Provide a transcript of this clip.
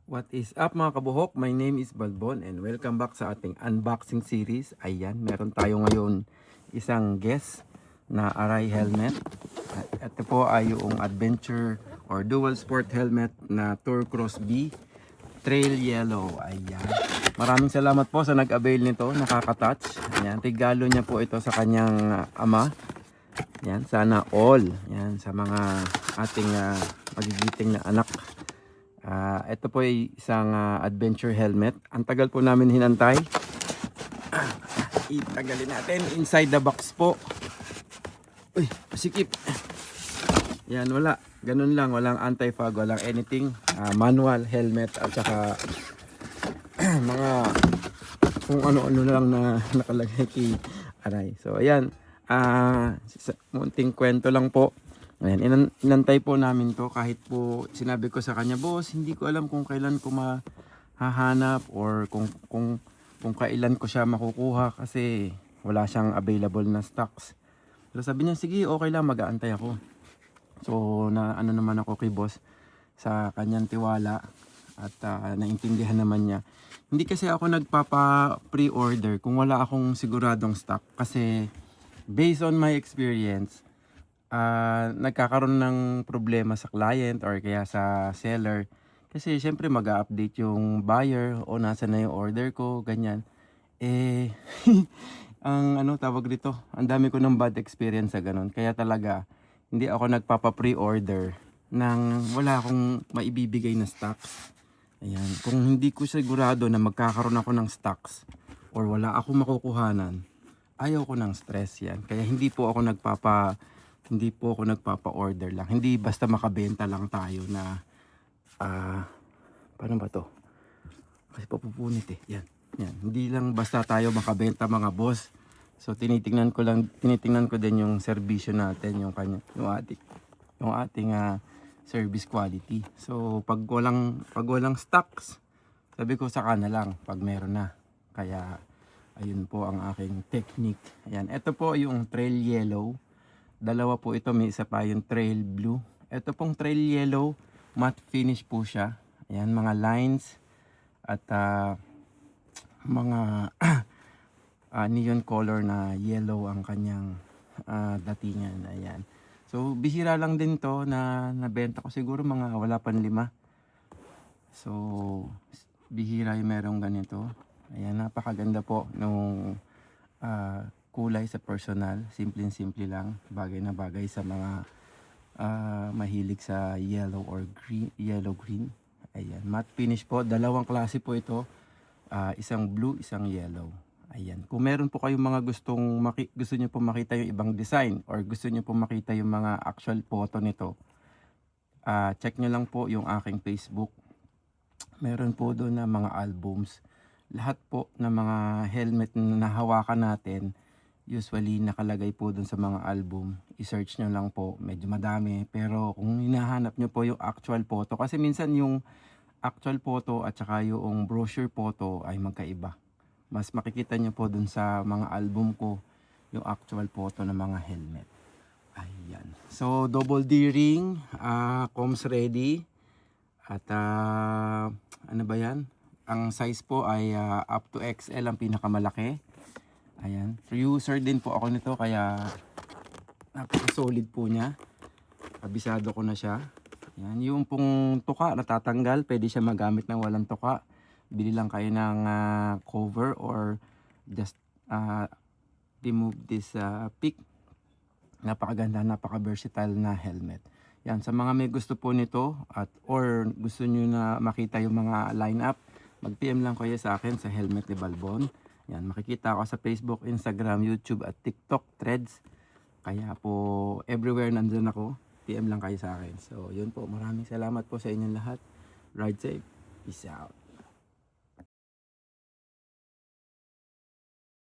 What is up mga kabuhok? My name is Balbon and welcome back sa ating unboxing series. Ayan, meron tayo ngayon isang guest na Arai helmet. At ito po ay yung adventure or dual sport helmet na Tour Cross B Trail Yellow. Ayan. Maraming salamat po sa nag-avail nito, nakaka-touch. Ayan, regalo niya po ito sa kanyang ama. Ayan, sana all. Ayan, sa mga ating magigiting na anak. Ito po ay isang adventure helmet. Ang tagal po namin hinantay. Itagalin natin inside the box po. Uy, masikip. Yan, wala. Ganun lang, walang anti-fog, walang anything. Manual helmet at saka mga kung ano-ano lang na nakalagay kay Aray. So ayan, munting kwento lang po. Ayan, inantay po namin to kahit po sinabi ko sa kanya, boss, hindi ko alam kung kailan ko mahahanap or kung kailan ko siya makukuha kasi wala siyang available na stocks. Pero sabi niya, sige, okay lang, mag-aantay ako. So, ano naman ako kay boss sa kanyang tiwala at naintindihan naman niya. Hindi kasi ako nagpapa-pre-order kung wala akong siguradong stock kasi based on my experience, nagkakaroon ng problema sa client or kaya sa seller kasi syempre mag-update yung buyer o nasa na yung order ko, ganyan. Ang tawag dito, ang dami ko ng bad experience sa ganun, kaya talaga hindi ako nagpapa-pre-order nang wala akong maibibigay na stocks. Ayan, kung hindi ko sigurado na magkakaroon ako ng stocks or wala akong makukuhanan, ayaw ko ng stress yan. Kaya hindi po ako nagpapa-order lang. Hindi basta makabenta lang tayo na paano ba to? Kasi papupunit eh. Yan. Yan. Hindi lang basta tayo makabenta mga boss. So tinitingnan ko din yung serbisyo natin, yung ating service quality. So pag walang stocks, sabi ko saka na lang pag meron na. Kaya ayun po ang aking technique. Ayan, ito po yung Trail Yellow. Dalawa po ito, may isa pa yung Trail Blue. Ito pong Trail Yellow, matte finish po siya. Ayan, mga lines at mga neon color na yellow ang kanyang datingan. Ayan. So, bihira lang din to na nabenta ko siguro mga wala pang 5. So, bihira yung merong ganito. Ayan, napakaganda po nung kulay sa personal. Simple lang. Bagay na bagay sa mga mahilig sa yellow or green, yellow-green. Ayan, matte finish po. Dalawang klase po ito. Isang blue, isang yellow. Ayan. Kung meron po kayong mga gusto niyo po makita yung ibang design or gusto niyo po makita yung mga actual photo nito, check nyo lang po yung aking Facebook. Meron po doon na mga albums. Lahat po ng mga helmet na nahawakan natin, usually nakalagay po doon sa mga album. I-search nyo lang po. Medyo madami. Pero kung hinahanap nyo po yung actual photo, kasi minsan yung actual photo at saka yung brochure photo ay magkaiba. Mas makikita nyo po dun sa mga album ko yung actual photo ng mga helmet. Ayan. So, double D-ring, comms ready. At ano ba yan? Ang size po ay up to XL ang pinakamalaki. Ayan. User din po ako nito kaya napaka-solid po niya. Kabisado ko na siya. Ayan. Yung pong tuka natatanggal, pwede siya magamit ng walang tuka. Bili lang kayo ng cover or just remove this pick. Napakaganda, napaka-versatile na helmet. Yan, sa mga may gusto po nito or gusto nyo na makita yung mga lineup, mag-PM lang kayo sa akin sa Helmet ni Balbon. Yan, makikita ako sa Facebook, Instagram, YouTube at TikTok, Threads. Kaya po everywhere nandun ako. PM lang kayo sa akin. So yun po, maraming salamat po sa inyong lahat. Ride safe. Peace out.